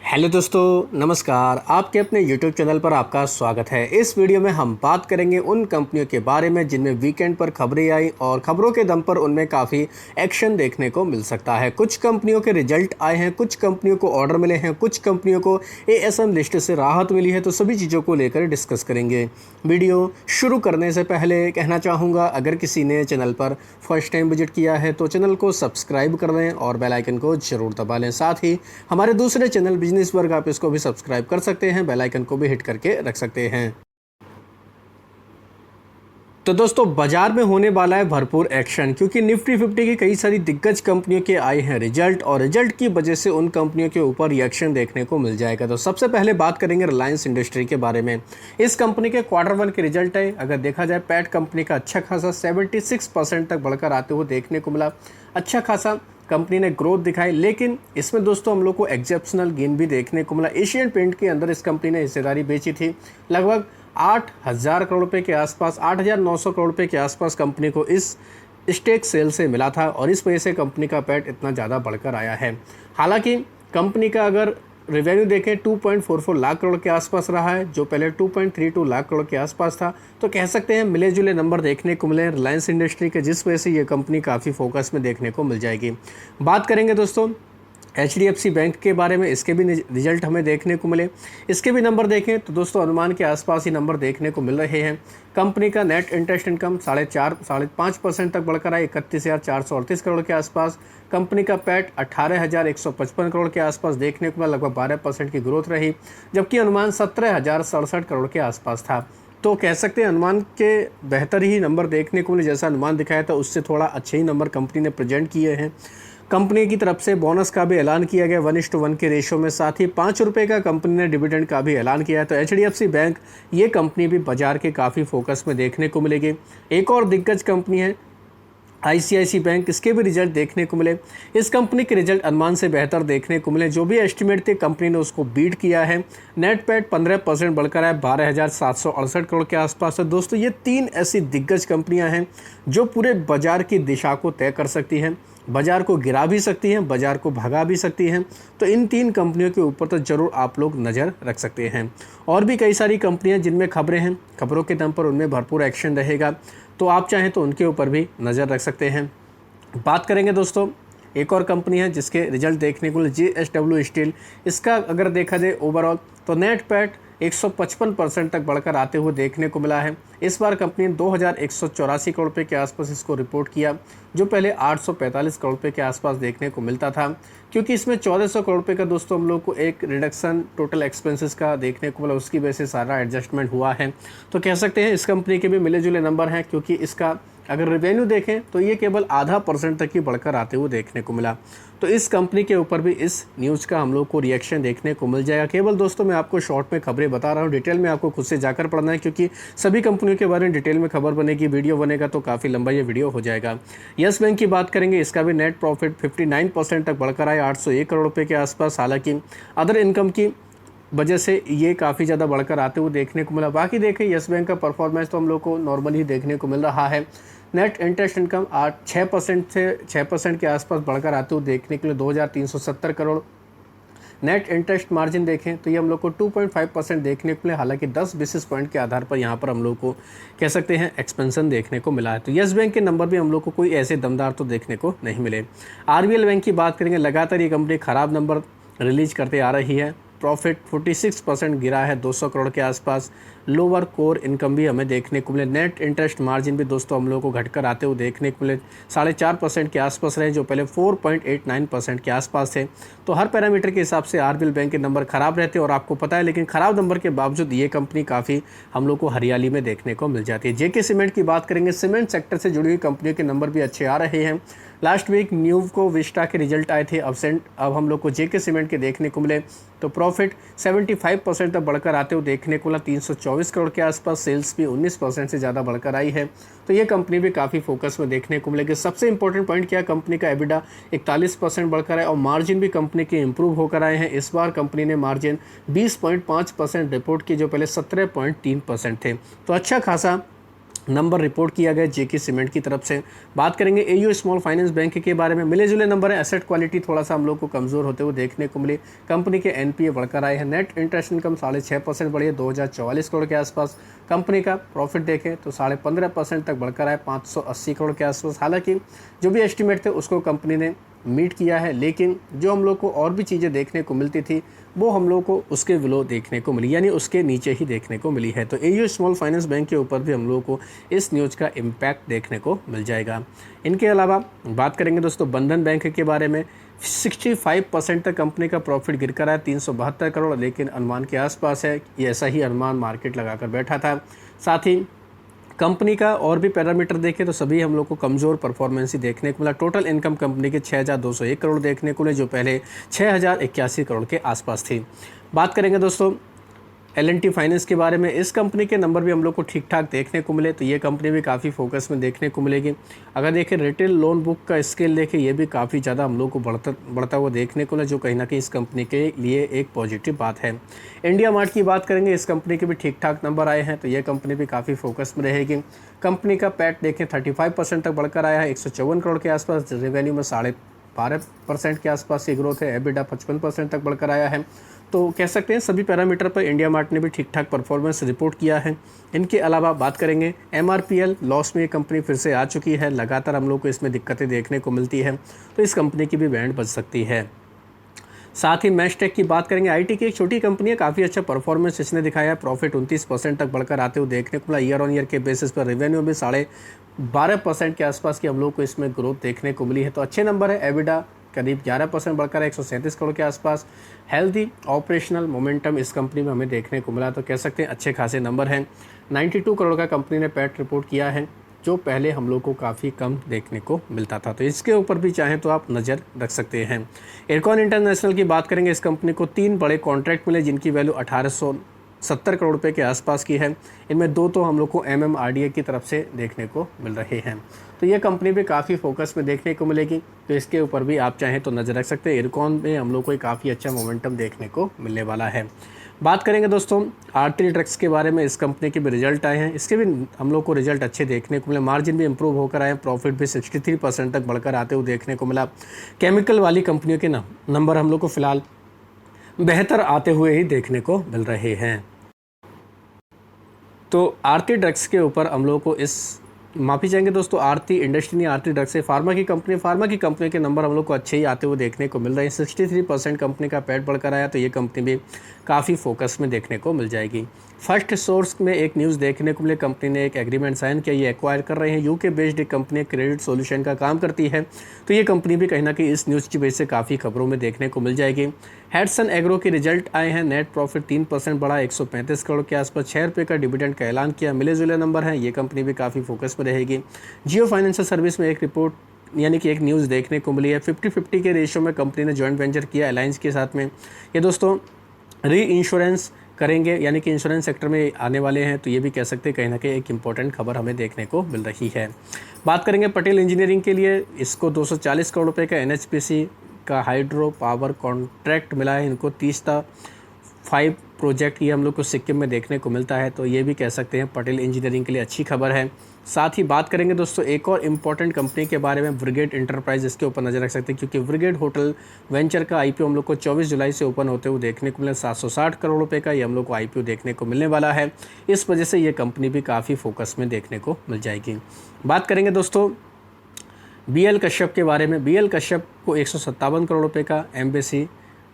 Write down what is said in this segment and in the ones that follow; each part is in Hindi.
हेलो दोस्तों, नमस्कार। आपके अपने YouTube चैनल पर आपका स्वागत है। इस वीडियो में हम बात करेंगे उन कंपनियों के बारे में जिनमें वीकेंड पर खबरें आई और खबरों के दम पर उनमें काफ़ी एक्शन देखने को मिल सकता है। कुछ कंपनियों के रिजल्ट आए हैं, कुछ कंपनियों को ऑर्डर मिले हैं, कुछ कंपनियों को ASM लिस्ट से राहत मिली है। तो सभी चीज़ों को लेकर डिस्कस करेंगे। वीडियो शुरू करने से पहले कहना चाहूँगा, अगर किसी ने चैनल पर फर्स्ट टाइम विजिट किया है तो चैनल को सब्सक्राइब कर दें और बेल आइकन को जरूर दबा लें। साथ ही हमारे दूसरे चैनल बिजनेस वर्ग, आप इसको भी सब्सक्राइब कर सकते हैं, बेल आइकन को भी हिट करके रख सकते हैं। तो दोस्तों, बाजार में होने वाला है भरपूर एक्शन, क्योंकि निफ्टी 50 की कई सारी दिग्गज कंपनियों के आए हैं रिजल्ट, और रिजल्ट की वजह से उन कंपनियों के ऊपर रिएक्शन देखने को मिल जाएगा। तो सबसे पहले बात करेंगे रिलायंस इंडस्ट्री के बारे में। इस कंपनी के Q1 के रिजल्ट है, अगर देखा जाए पैट कंपनी का अच्छा खासा 76% तक बढ़कर आते हुए देखने को मिला। अच्छा खासा कंपनी ने ग्रोथ दिखाई, लेकिन इसमें दोस्तों हम लोग को एक्सेप्शनल गेन भी देखने को मिला। एशियन पेंट के अंदर इस कंपनी ने हिस्सेदारी बेची थी, लगभग 8,000 करोड़ रुपए के आसपास, 8,900 करोड़ रुपए के आसपास कंपनी को इस स्टेक सेल से मिला था, और इस वजह से कंपनी का पैट इतना ज़्यादा बढ़कर आया है। हालांकि कंपनी का अगर रेवेन्यू देखें 2.44 लाख करोड़ के आसपास रहा है, जो पहले 2.32 लाख करोड़ के आसपास था। तो कह सकते हैं मिले जुले नंबर देखने को मिले रिलायंस इंडस्ट्री के, जिस वजह से ये कंपनी काफ़ी फोकस में देखने को मिल जाएगी। बात करेंगे दोस्तों HDFC बैंक के बारे में, इसके भी रिजल्ट हमें देखने को मिले। इसके भी नंबर देखें तो दोस्तों अनुमान के आसपास ही नंबर देखने को मिल रहे हैं। कंपनी का नेट इंटरेस्ट इनकम 4.5% तक बढ़कर आए, 31,438 करोड़ के आसपास। कंपनी का पैट 18,155 करोड़ के आसपास देखने को मिला, लगभग 12% की ग्रोथ रही, जबकि अनुमान 17,067 करोड़ के आसपास था। तो कह सकते हैं अनुमान के बेहतर ही नंबर देखने को मिले। जैसा अनुमान दिखाया था उससे थोड़ा अच्छे ही नंबर कंपनी ने प्रेजेंट किए हैं। कंपनी की तरफ से बोनस का भी ऐलान किया गया 1:1 के रेशो में, साथ ही 5 रुपये का कंपनी ने डिविडेंड का भी ऐलान किया है। तो HDFC बैंक, ये कंपनी भी बाजार के काफ़ी फोकस में देखने को मिलेगी। एक और दिग्गज कंपनी है ICICI बैंक, इसके भी रिजल्ट देखने को मिले। इस कंपनी के रिजल्ट अनुमान से बेहतर देखने को मिले, जो भी एस्टिमेट थे कंपनी ने उसको बीट किया है। नेट पैट 15% बढ़कर आया, 12,768 करोड़ के आसपास है। दोस्तों, ये 3 ऐसी दिग्गज कंपनियां हैं जो पूरे बाजार की दिशा को तय कर सकती हैं, बाजार को गिरा भी सकती हैं, बाजार को भगा भी सकती हैं। तो इन 3 कंपनियों के ऊपर तो ज़रूर आप लोग नज़र रख सकते हैं। और भी कई सारी कंपनियां जिनमें खबरें हैं, खबरों के दम पर उनमें भरपूर एक्शन रहेगा, तो आप चाहें तो उनके ऊपर भी नज़र रख सकते हैं। बात करेंगे दोस्तों, एक और कंपनी है जिसके रिजल्ट देखने को JSW स्टील। इसका अगर देखा जाए ओवरऑल तो नेट पैट 155% तक बढ़कर आते हुए देखने को मिला है। इस बार कंपनी ने 2,184 करोड़ रुपये के आसपास इसको रिपोर्ट किया, जो पहले 845 करोड़ रुपये के आसपास देखने को मिलता था, क्योंकि इसमें 1,400 करोड़ रुपये का दोस्तों हम लोग को एक रिडक्शन टोटल एक्सपेंसेस का देखने को मिला, उसकी वजह से सारा एडजस्टमेंट हुआ है। तो कह सकते हैं इस कंपनी के भी मिले जुले नंबर हैं, क्योंकि इसका अगर रेवेन्यू देखें तो ये केवल 0.5% तक ही बढ़कर आते हुए देखने को मिला। तो इस कंपनी के ऊपर भी इस न्यूज़ का हम लोग को रिएक्शन देखने को मिल जाएगा। केवल दोस्तों मैं आपको शॉर्ट में खबरें बता रहा हूँ, डिटेल में आपको खुद से जाकर पढ़ना है, क्योंकि सभी कंपनियों के बारे में डिटेल में खबर बनेगी, वीडियो बनेगा तो काफ़ी लंबा ये वीडियो हो जाएगा। यस बैंक की बात करेंगे, इसका भी नेट प्रॉफिट 59% तक बढ़कर आया, 801 करोड़ रुपये के आसपास। हालांकि अदर इनकम की वजह से ये काफ़ी ज़्यादा बढ़कर आते हुए देखने को मिला। बाकी देखें यस बैंक का परफॉर्मेंस तो हम लोग को नॉर्मल ही देखने को मिल रहा है। नेट इंटरेस्ट इनकम 6% से 6% के आसपास बढ़कर आते हुए देखने के लिए 2,370 करोड़। नेट इंटरेस्ट मार्जिन देखें तो ये हम लोग को 2.5% देखने को मिले, हालांकि 10 बेसिस पॉइंट के आधार पर यहाँ पर हम लोग को कह सकते हैं एक्सपेंशन देखने को मिला है। तो यस बैंक के नंबर भी हम लोग को कोई ऐसे दमदार तो देखने को नहीं मिले। RBL बैंक की बात करेंगे, लगातार ये कंपनी ख़राब नंबर रिलीज करते आ रही है। प्रॉफिट 46% गिरा है, 200 करोड़ के आसपास। लोअर कोर इनकम भी हमें देखने को मिले। नेट इंटरेस्ट मार्जिन भी दोस्तों हम लोगों को घटकर आते हुए देखने को मिले, 4.5% के आसपास रहे, जो पहले 4.89% के आसपास थे। तो हर पैरामीटर के हिसाब से RBL बैंक के नंबर खराब रहते हैं, और आपको पता है, लेकिन खराब नंबर के बावजूद ये कंपनी काफ़ी हम लोग को हरियाली में देखने को मिल जाती है। JK सीमेंट की बात करेंगे, सीमेंट सेक्टर से जुड़ी हुई कंपनियों के नंबर भी अच्छे आ रहे हैं। लास्ट वीक न्यूको विस्टा के रिजल्ट आए थे अबसेंट, अब हम लोग को JK सीमेंट के देखने को मिले। तो प्रॉफिट 75% तक बढ़कर आते हुए देखने को मिला, 324 करोड़ के आसपास। सेल्स भी 19% से ज़्यादा बढ़कर आई है। तो ये कंपनी भी काफ़ी फोकस में देखने को मिलेगी। सबसे इंपॉर्टेंट पॉइंट क्या, कंपनी का EBITDA 41% बढ़कर आए, और मार्जिन भी कंपनी के इंप्रूव होकर आए हैं। इस बार कंपनी ने मार्जिन 20.5% रिपोर्ट की, जो पहले 17.3% थे। तो अच्छा खासा नंबर रिपोर्ट किया गया जेके सीमेंट की तरफ से। बात करेंगे एयू स्मॉल फाइनेंस बैंक के बारे में, मिले जुले नंबर है। एसेट क्वालिटी थोड़ा सा हम लोग को कमज़ोर होते हुए देखने को मिली। कंपनी के एनपीए बढ़कर आए हैं। नेट इंटरेस्ट इनकम 6.5% बढ़ी है 2044 करोड़ के आसपास। कंपनी का प्रॉफिट देखें तो 15.5% तक बढ़कर आए 580 करोड़ के आसपास। हालांकि जो भी एस्टिमेट थे उसको कंपनी ने मीट किया है, लेकिन जो हम लोग को और भी चीज़ें देखने को मिलती थी वो हम लोग को उसके विलो देखने को मिली, यानी उसके नीचे ही देखने को मिली है। तो एयू स्मॉल फाइनेंस बैंक के ऊपर भी हम लोगों को इस न्यूज़ का इम्पैक्ट देखने को मिल जाएगा। इनके अलावा बात करेंगे दोस्तों बंधन बैंक के बारे में, 65% तक कंपनी का प्रॉफिट गिर कर आया 372 करोड़, लेकिन अनुमान के आसपास है। ये ऐसा ही अनुमान मार्केट लगाकर बैठा था। साथ ही कंपनी का और भी पैरामीटर देखें तो सभी हम लोग को कमज़ोर परफॉर्मेंस ही देखने को मिला। टोटल इनकम कंपनी के 6,201 करोड़ देखने को मिले, जो पहले 6,081 करोड़ के आसपास थी। बात करेंगे दोस्तों L&T फाइनेंस के बारे में, इस कंपनी के नंबर भी हम लोग को ठीक ठाक देखने को मिले, तो ये कंपनी भी काफ़ी फोकस में देखने को मिलेगी। अगर देखें रिटेल लोन बुक का स्केल देखें, ये भी काफ़ी ज़्यादा हम लोग को बढ़ता हुआ देखने को मिला, जो कहीं ना कहीं इस कंपनी के लिए एक पॉजिटिव बात है। इंडिया मार्ट की बात करेंगे, इस कंपनी के भी ठीक ठाक नंबर आए हैं, तो ये कंपनी भी काफ़ी फोकस में रहेगी। कंपनी का पैट देखें 35% तक बढ़कर आया है 154 करोड़ के आसपास। रेवेन्यू में 12.5% के आसपास की ग्रोथ है। एबिटा 55% तक बढ़कर आया है। तो कह सकते हैं सभी पैरामीटर पर इंडिया मार्ट ने भी ठीक ठाक परफॉर्मेंस रिपोर्ट किया है। इनके अलावा बात करेंगे MRPL, लॉस में ये कंपनी फिर से आ चुकी है। लगातार हम लोग को इसमें दिक्कतें देखने को मिलती है, तो इस कंपनी की भी बैंड बच सकती है। साथ ही मैशटेक की बात करेंगे, IT की एक छोटी कंपनी है, काफ़ी अच्छा परफॉर्मेंस इसने दिखाया है। प्रॉफिट 29% तक बढ़कर आते हुए देखने को मिला। ईयर ऑन ईयर के बेसिस पर रेवेन्यू भी 12.5% के आसपास की हम लोग को इसमें ग्रोथ देखने को मिली है, तो अच्छे नंबर है। एबिटा करीब 11% बढ़कर 137 करोड़ के आसपास। हेल्दी ऑपरेशनल मोमेंटम इस कंपनी में हमें देखने को मिला, तो कह सकते हैं अच्छे खासे नंबर हैं। 92 करोड़ का कंपनी ने पैट रिपोर्ट किया है, जो पहले हम लोग को काफ़ी कम देखने को मिलता था, तो इसके ऊपर भी चाहें तो आप नज़र रख सकते हैं। एयरकॉन इंटरनेशनल की बात करेंगे, इस कंपनी को 3 बड़े कॉन्ट्रैक्ट मिले, जिनकी वैल्यू 1870 करोड़ रुपए के आसपास की है। इनमें 2 तो हम लोग को MMRDA की तरफ से देखने को मिल रहे हैं, तो ये कंपनी भी काफ़ी फोकस में देखने को मिलेगी, तो इसके ऊपर भी आप चाहें तो नज़र रख सकते हैं। एयरकॉन में हम लोग को काफ़ी अच्छा मोमेंटम देखने को मिलने वाला है। बात करेंगे दोस्तों आरती ड्रग्स के बारे में, इस कंपनी के भी रिजल्ट आए हैं, इसके भी हम लोग को रिजल्ट अच्छे देखने को मिले। मार्जिन भी इंप्रूव होकर आए, प्रॉफिट भी 63% तक बढ़कर आते हुए देखने को मिला। केमिकल वाली कंपनियों के नंबर हम लोग को फिलहाल बेहतर आते हुए ही देखने को मिल रहे हैं। तो आरती ड्रग्स के ऊपर हम लोग को माफ़ी चाहेंगे दोस्तों, आरती इंडस्ट्री नहीं, आरती ड्रग्स है फार्मा की कंपनी के नंबर हम लोग को अच्छे ही आते हुए देखने को मिल रहे हैं। 63% कंपनी का पैट बढ़कर आया, तो ये कंपनी भी काफ़ी फोकस में देखने को मिल जाएगी। फर्स्ट सोर्स में एक न्यूज़ देखने को मिले, कंपनी ने एक एग्रीमेंट साइन किया, ये एक्वायर कर रहे हैं। यूके बेस्ड एक कंपनी क्रेडिट सॉल्यूशन का काम करती है, तो ये कंपनी भी कहीं ना कहीं इस न्यूज़ की वजह से काफ़ी खबरों में देखने को मिल जाएगी। हेडसन एग्रो के रिजल्ट आए हैं, नेट प्रॉफिट 3% बढ़ा 135 करोड़ के आसपास। 6 रुपये का डिविडेंड का ऐलान किया, मिले जुले नंबर हैं, ये कंपनी भी काफ़ी फोकस में रहेगी। जियो फाइनेंशियल सर्विस में एक रिपोर्ट यानी कि एक न्यूज़ देखने को मिली है, 50-50 के रेशियो में कंपनी ने जॉइंट वेंचर किया अलायंस के साथ में। ये दोस्तों री इंश्योरेंस करेंगे, यानी कि इंश्योरेंस सेक्टर में आने वाले हैं, तो ये भी कह सकते हैं कहीं ना कहीं एक इंपॉर्टेंट खबर हमें देखने को मिल रही है। बात करेंगे पटेल इंजीनियरिंग के लिए, इसको 240 करोड़ रुपये का NHPC का हाइड्रो पावर कॉन्ट्रैक्ट मिला है। इनको 30 प्रोजेक्ट ये हम लोग को सिक्किम में देखने को मिलता है, तो ये भी कह सकते हैं पटेल इंजीनियरिंग के लिए अच्छी खबर है। साथ ही बात करेंगे दोस्तों एक और इम्पॉर्टेंट कंपनी के बारे में, ब्रिगेड इंटरप्राइज, इसके ऊपर नज़र रख सकते हैं, क्योंकि ब्रिगेड होटल वेंचर का IPO हम लोग को 24 जुलाई से ओपन होते हुए देखने को मिला। 760 करोड़ रुपए का ये हम लोग को IPO देखने को मिलने वाला है, इस वजह से ये कंपनी भी काफ़ी फोकस में देखने को मिल जाएगी। बात करेंगे दोस्तों BL कश्यप के बारे में, BL कश्यप को 157 करोड़ रुपए का एम्बेसी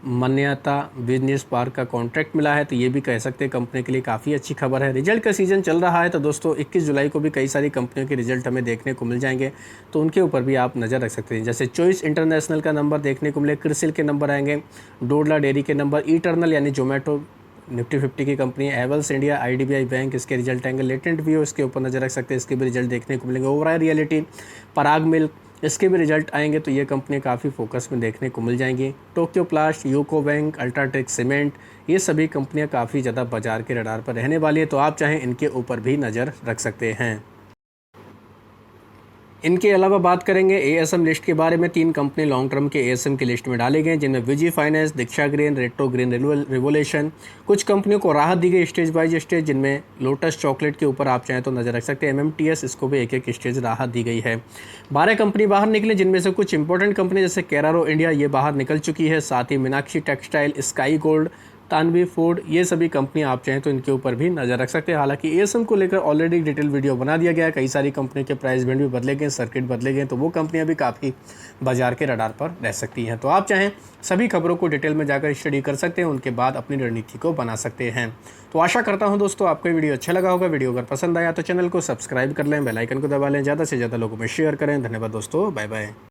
मान्यता बिजनेस पार्क का कॉन्ट्रैक्ट मिला है, तो ये भी कह सकते हैं कंपनी के लिए काफ़ी अच्छी खबर है। रिजल्ट का सीज़न चल रहा है, तो दोस्तों 21 जुलाई को भी कई सारी कंपनियों के रिजल्ट हमें देखने को मिल जाएंगे, तो उनके ऊपर भी आप नज़र रख सकते हैं। जैसे चॉइस इंटरनेशनल का नंबर देखने को मिले, क्रिसिल के नंबर आएंगे, डोडला डेयरी के नंबर, इटर्नल यानी जोमेटो निफ्टी 50 की कंपनी है, एवल्स इंडिया, IDBI बैंक, इसके रिजल्ट आएंगे। लेटेंट व्यू इसके ऊपर नज़र रख सकते हैं, इसके भी रिजल्ट देखने को मिलेंगे। ओवरऑल रियलिटी, पराग मिल्क, इसके भी रिजल्ट आएंगे, तो ये कंपनी काफ़ी फोकस में देखने को मिल जाएंगी। Tokyo प्लास्ट, UCO bank, UltraTech cement, ये सभी कंपनियां काफ़ी ज़्यादा बाजार के रडार पर रहने वाली है, तो आप चाहें इनके ऊपर भी नज़र रख सकते हैं। इनके अलावा बात करेंगे एएसएम लिस्ट के बारे में। 3 कंपनी लॉन्ग टर्म के एएसएम की लिस्ट में डाले गए, जिनमें विजी फाइनेंस, दीक्षा ग्रीन, रेट्रो ग्रीन रिवोल्यूशन। कुछ कंपनियों को राहत दी गई स्टेज बाय स्टेज, जिनमें लोटस चॉकलेट के ऊपर आप चाहें तो नजर रख सकते हैं। एमएमटीएस, इसको भी एक एक स्टेज राहत दी गई है। 12 कंपनी बाहर निकली, जिनमें से कुछ इंपॉर्टेंट कंपनी जैसे केरारो इंडिया ये बाहर निकल चुकी है। साथ ही Meenakshi textile, sky gold, Tanvi food, ये सभी कंपनी आप चाहें तो इनके ऊपर भी नज़र रख सकते हैं। हालांकि एएसएम को लेकर ऑलरेडी डिटेल वीडियो बना दिया गया है। कई सारी कंपनी के प्राइस बैंड भी बदले गए, सर्किट बदले गए, तो वो कंपनियां भी काफ़ी बाजार के रडार पर रह सकती हैं। तो आप चाहें सभी खबरों को डिटेल में जाकर स्टडी कर सकते हैं, उनके बाद अपनी रणनीति को बना सकते हैं। तो आशा करता हूँ दोस्तों आपको ये वीडियो अच्छा लगा होगा। वीडियो अगर पसंद आया तो चैनल को सब्सक्राइब कर लें, बेल आइकन को दबा लें, ज़्यादा से ज़्यादा लोगों में शेयर करें। धन्यवाद दोस्तों, बाय बाय।